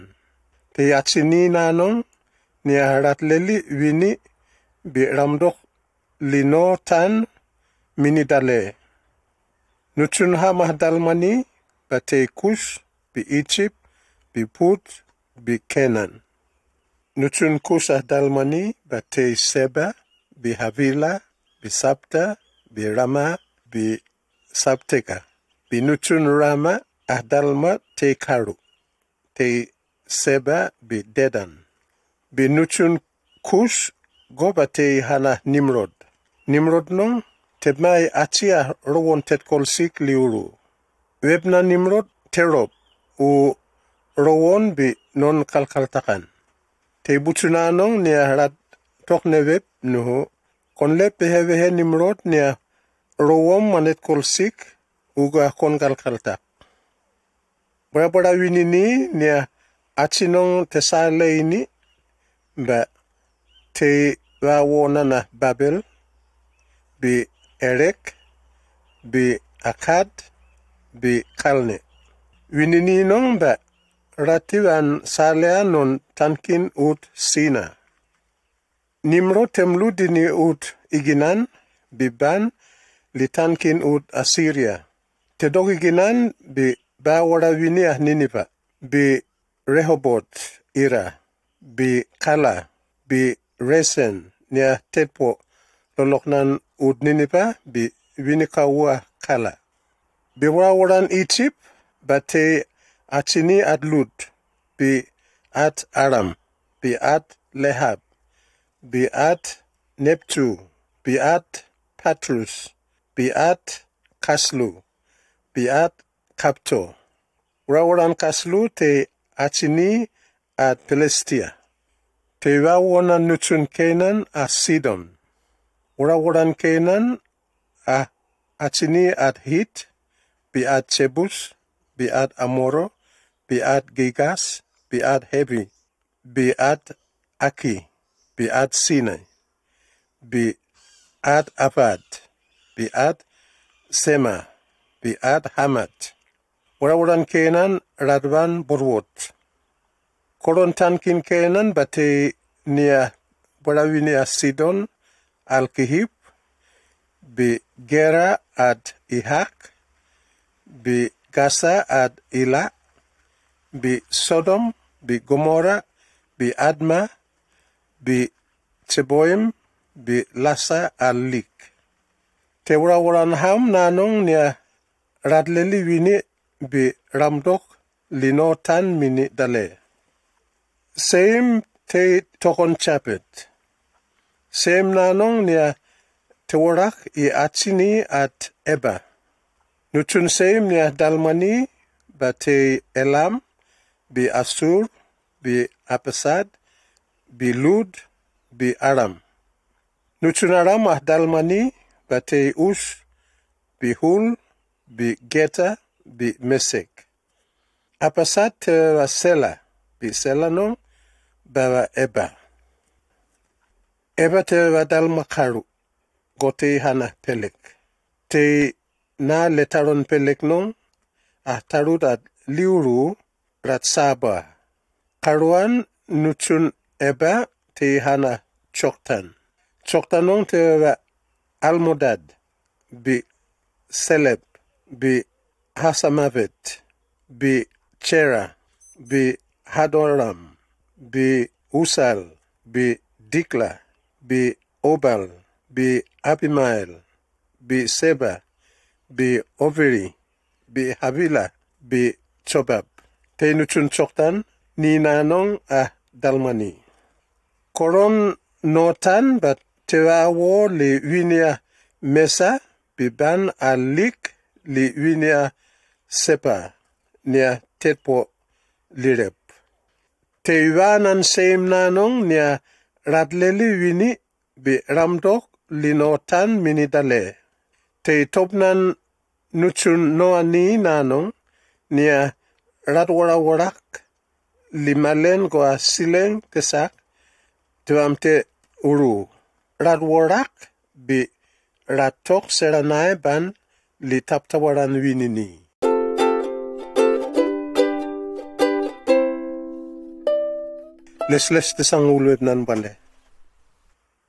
Te atsini nanong ni harat leli wini bi ramdok lino tan minidale. Nuchun ha mahdalmani bate Kush bi Egypt bi Put bi Kenan. Nuchun Kush ahdalmani bate Seba bi Havila bi Sabta bi Rama bi Sabteka. Bi nuchun Rama ahdalma te Karu. Te Seba bi Dedan. Bi nuchun Kush go bate hana Nimrod. Nimrod no tebmai achia rowon tetkolsik liuru. Webna Nimrod terob u rowon bi non kalkaltakan. Te butunanong niya harat tokne web nuhu konle pehevehe Nimrod niya rowom manet kolsik uga kon kalkaltak. Bora winini niya achinong tesale ini ba te wawona na Babel bi Erek bi Akkad bi Kalne. Winini nong ba ratiwan salea non tankin ut Sina. Nimro temlu dini ut Iginan bi Ban li tankin ut Assyria. Tedog Iginan bi bawara wini Niniva bi Rehoboth Ira bi Kala bi Resen nia tetpo loloknan ut Niniva bi winikawa Kala. Bi waran Egypt bate achini at Lut bi at Aram bi at Lehab bi at Neptu bi at Patrus bi at Kaslu bi at Kapto. Waran Kaslu te achini at Pelestia. Te wawona nuchun Canaan a Sidon. Waran Canaan a achini at Hit bi at Chebus bi at Amoro bi'at Gigas, bi'at Hebi, bi'at Aki, bi'at Sinai, bi'at Avad, bi'at Sema, bi'at Hamat. Wara-waran Kenan Radvan Borwot. Korontan kin Kenan bate nia warawinia Sidon Al-Kihib, bi Gera ad Ihak, bi Gaza ad Ila, bi Sodom, bi Gomorra, bi Adma, bi Tseboim, bi Lasa al-Lik. Te wara-waran ham nanong nia radleli wini bi Ramdok linotan mini dale. Same te tokon chapet. Same nanong nia te warak I Atsini at Eba. Nutun same nia Dalmani ba te Elam, bi Asur, bi Apesad, bi Lud, bi Aram. Nutun Aram ah Dalmani ba te Us, bi Hul, bi Geta, bi Mesek. Apesad te wa Sela, bi Sela nong ba wa Eba. Eba te wa Dalmakaru, gote hana Pelek. Te na letaron Pelek nong ah tarut at liuru rat Saba. Karuan nutun Eba te hana Choktan. Choktanong te wa Almodad, bi Seleb, bi Hasamavet, bi Chera, bi Hadoram, bi Usal, bi Dikla, bi Obal, bi Abimael, bi Seba, bi Overi, bi Havila, bi Chobab. Te nutun Choktan ni nanong ah Dalmani. Koron notan bat tewawo li winia Mesa, bi Ban al-Lik li winia Sepa, nia Tetpo Lirep. Te iwanan seim nanong nia radleli wini bi Ramdok linotan minidale. Te topnan nutun noani nanong nia radwara-warak limalen goa sileng kesak tuamte uru. Radwarak bi ratok seranai ban li taptawaran winini. Les tesang ulweb nan bale.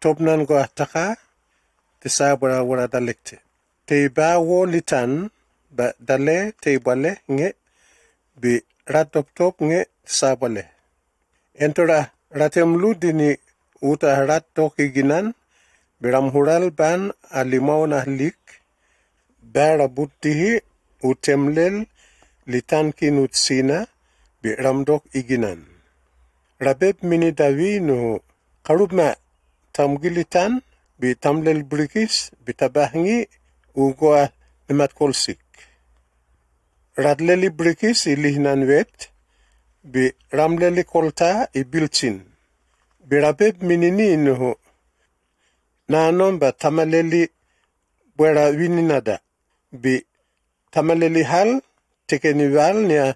Topnan goa taka tesa wara dalekte. Te ba wo litan ba dale te bale nge bi ratop nge tesa bale. Entora ratemlu dini uta ratok iginan biramhural ban alimau na lik bara butihi utemlel litan kinut sina biramdok iginan. Rabeb mini dawi no karubma tamgilitan bi tamlel brikis bi tabahngi ugoa nemat kolsik. Radleli brikis ilihnan wet bi ramleli kolta ibilchin. Bi rabeb minini no nanon ba tamaleli buera wininada bi tamaleli hal tekenival nia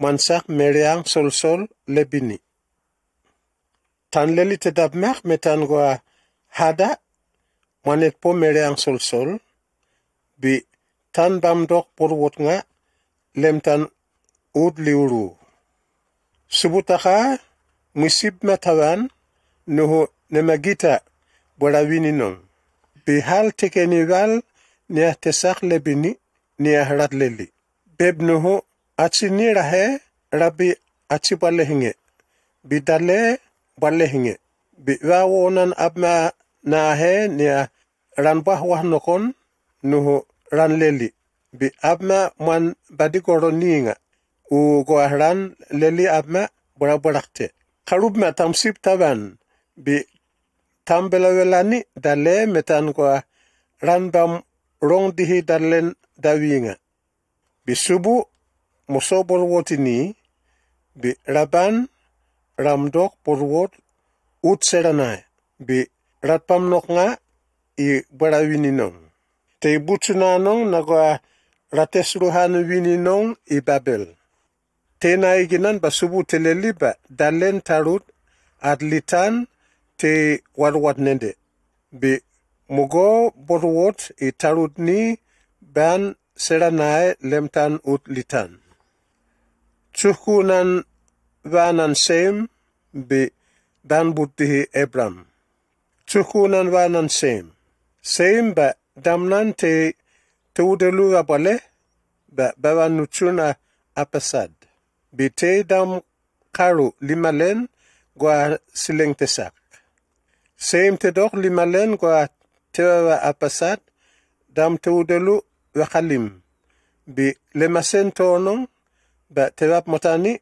mansak meriang sol lebini. Tanleli tedabmak metan goa hada manet po meriang sol bi tan bamdok porwot nga lemtan ud liuru. Subutaka misib matawan nuhu nemagita borawininong. Bi hal tekenival nia tesak lebini nia radleli. Beb nuhu atsini rahe rabi atsibalehinge. Bidale balehinge. Bi wawonan abma nahe nia ranbahwah nokon nuhu ranleli. Bi abma man badigoroninga. U goahran leli abma boraborakte. Karubma tamsip taban bi tambelawelani dale metan goa ranbam rong dihi dalen dawinga. Bi subu mosoborwotini bi raban ramdok porwot ut seranai bi ratpam nok nga I barawininong. Te butsunanong nagoa ratesruhan wininong I Babel. tena iginan ba subu teleli ba dalen tarut adlitan te warwat nende. Bi mugo boruwot I tarut ni ban seranae lemtan ut litan. Tsukunan vanan sem bi ban butihi Abram. Tsukunan vanan sem. Sem ba damnan te udelu abale ba bawan nutsuna apasad. Bi te dam karu limalen gua sileng tesak. Sem te dok limalen gua tewa apasad dam te udelu wakalim. Bi lemasen tonong ba tewap motani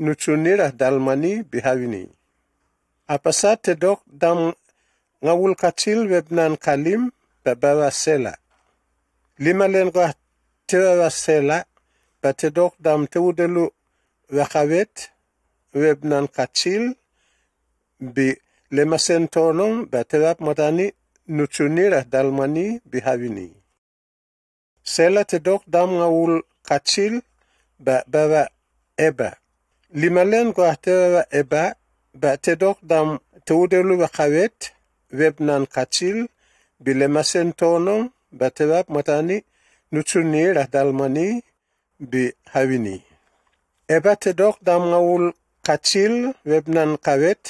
nutsunira dalmani bihawini. Apasad te dok dam ngawul kacil webnan kalim ba bawa sela. Limalen gua tewa sela ba te dok dam te udelu wakawet webnan kacil bi lemasen tonong ba tewap motani nutsunira dalmani bihawini. Sela te dok dam ngawul kacil ba bawa eba. Limalen gua tewa eba ba te dok dam te udelu wakawet webnan kacil bi lemasen tonong ba tewap motani nutsunira dalmani bihawini. Eba te dok dam ngawul kacil webnan kawet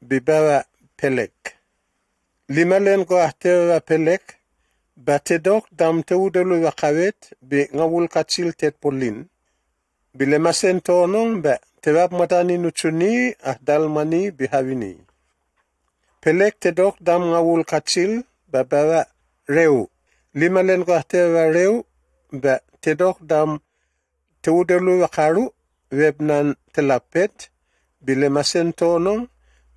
bi bawa pelek. Limalen gua tewa pelek ba te dok dam te udelu wakawet bi ngawul kacil tet polin. Bi lemasen tonong ba tewap matani nutsuni dalmani bihawini. Pelek te dok dam ngawul kacil ba bawa reu. Limalen gua tewa reu ba te dok dam te udelu wakaru webnan telapet bi lemasen tonong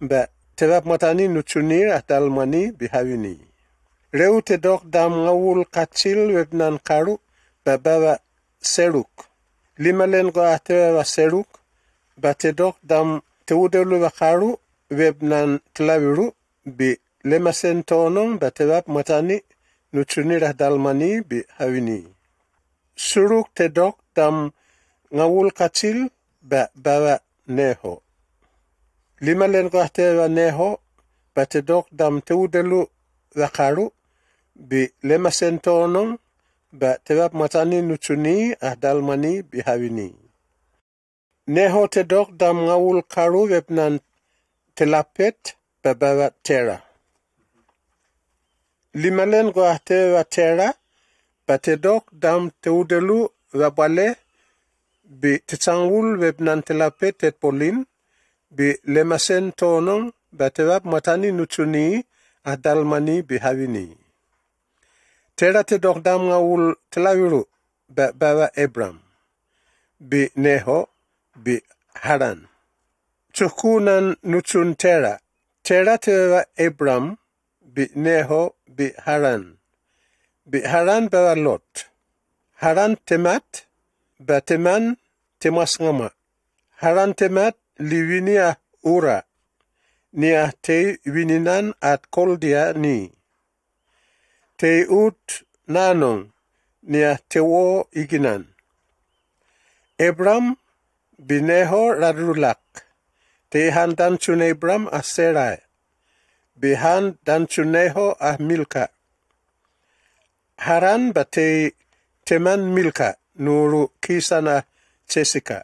ba tewap matani nutsuni dalmani bihawini. Reu te dok dam ngawul kacil webnan karu ba bawa seruk. Limalen gua tewa seruk ba te dok dam te udelu wakaru webnan telawiru bi lemasen tonong ba tewap matani nutsuni dalmani bihawini. Suruk te dok dam ngawul kacil ba bawa neho. Limalen gua tewa neho ba te dok dam te udelu wakaru bi lemasen tonong ba tewap matani nutsuni dalmani bihawini. Neho te dok dam ngawul karu webnan telapet ba bawa tera. Limalen gua tewa tera ba te dok dam te udelu wabale bi tetsangwul webnan telapet tet polin bi lemasen tonong ba tewap matani nutsuni dalmani bihawini. Tera te dok dam ngawul telawiru ba bawa Abram bi neho bi Haran. Tsukunan nutsun tera. Tera tewa Abram bi neho bi Haran. Bi Haran bawa Lot. Haran temat ba teman temas ngama. Haran temat liwinia ura. Nia te wininan at koldia ni. Te ut nanong nia tewo iginan. Abram bineho radrulak. Te han danchun Abram a Sarai. Bihan danchuneho a Milka. Haran ba te teman Milka nuru kisana Jessica.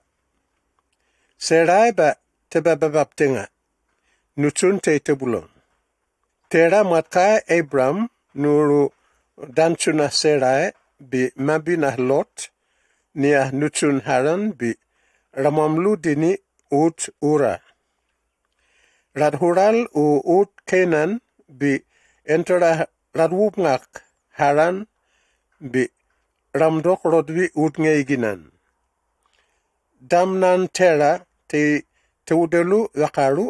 Sarai ba te bababaptenga. Nutsun te tebulong. Tera matka Abram nuru danchuna Sarai bi mabina Lot nia nutsun Haran bi ramamlu dini ut ura. Radhural u ut Kenan bi entera radwupngak Haran bi ramdok rodwi ut ngeiginan. Damnan tera te udelu wakaru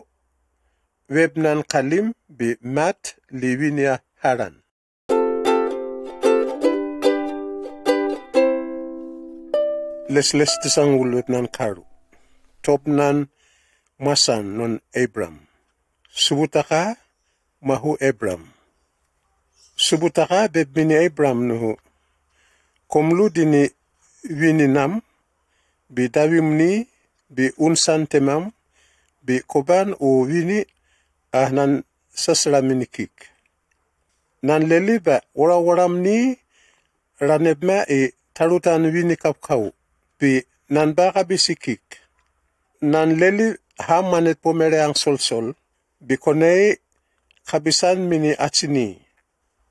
webnan kalim bi mat liwinia Haran. Les tisangul webnan karu. Topnan masan non Abram. Subutaka mahu Abram. Subutaka bebini Abram nuhu. Komlu dini wininam bidawimni bi unsan temam bi koban o wini nan saslamini kik. Nan leli ba waram ni ranebma e tarutan wini kapkau bi nan baka bisikik. Nan leli hamanet pomere ang sol bi konei kabisan mini atini.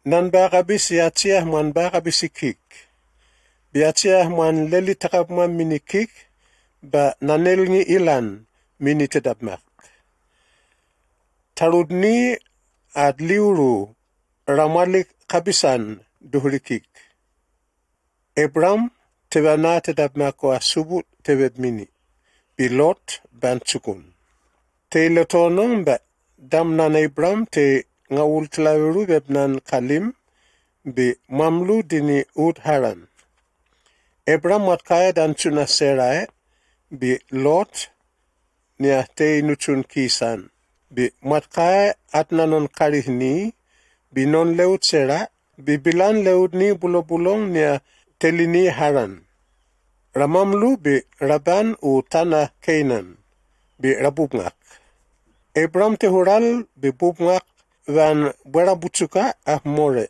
Nan baka bisi atiah man baka bisikik. Bi atiah man leli takapman mini kik ba nanelngi ilan mini tedapmak. Tarudni ad liuru ramalik kabisan duhlikik. Abram tebana tedapmak wa subut tebet mini. Pilot bantsukun. Te letonong ba damnan Abram te ngawul tlawiru bebnan kalim bi mamlu dini ud haran. Abram matkaya dan tuna Serai bi Lot nia te inuchun kisan. Bi matkaya atnanon karihni bi non leut Sera bi bilan leut ni bulobulong nia telini haran. Ramamlu bi Raban u tanah Canaan bi rabubngak. Abram te hural bi bubngak van berabutuka more.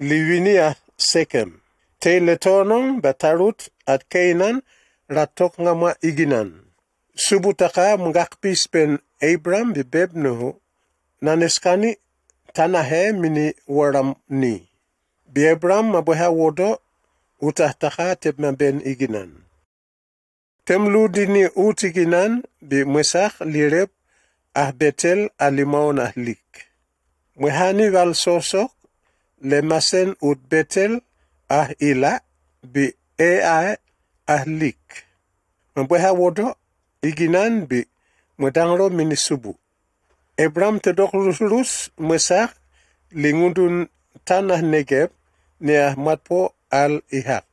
Liwinia Sekem. Te letonong batarut at Canaan ratok ngama iginan. Subutaka mngakpis pen Abram bi bebnuhu naneskani tanahe mini waram ni. Bi Abram mabuha wodo utahtaka tebma ben iginan. Temlu dini utiginan bi mwesak lirep Betel alimaon ahlik. Mwehani val sosok le masen ut Betel ila bi ahlik. Mbweha wodo iginan bi mwedangro minisubu. Abram tedok lus mwesak lingundun tanah Negeb nia matpo al ihak.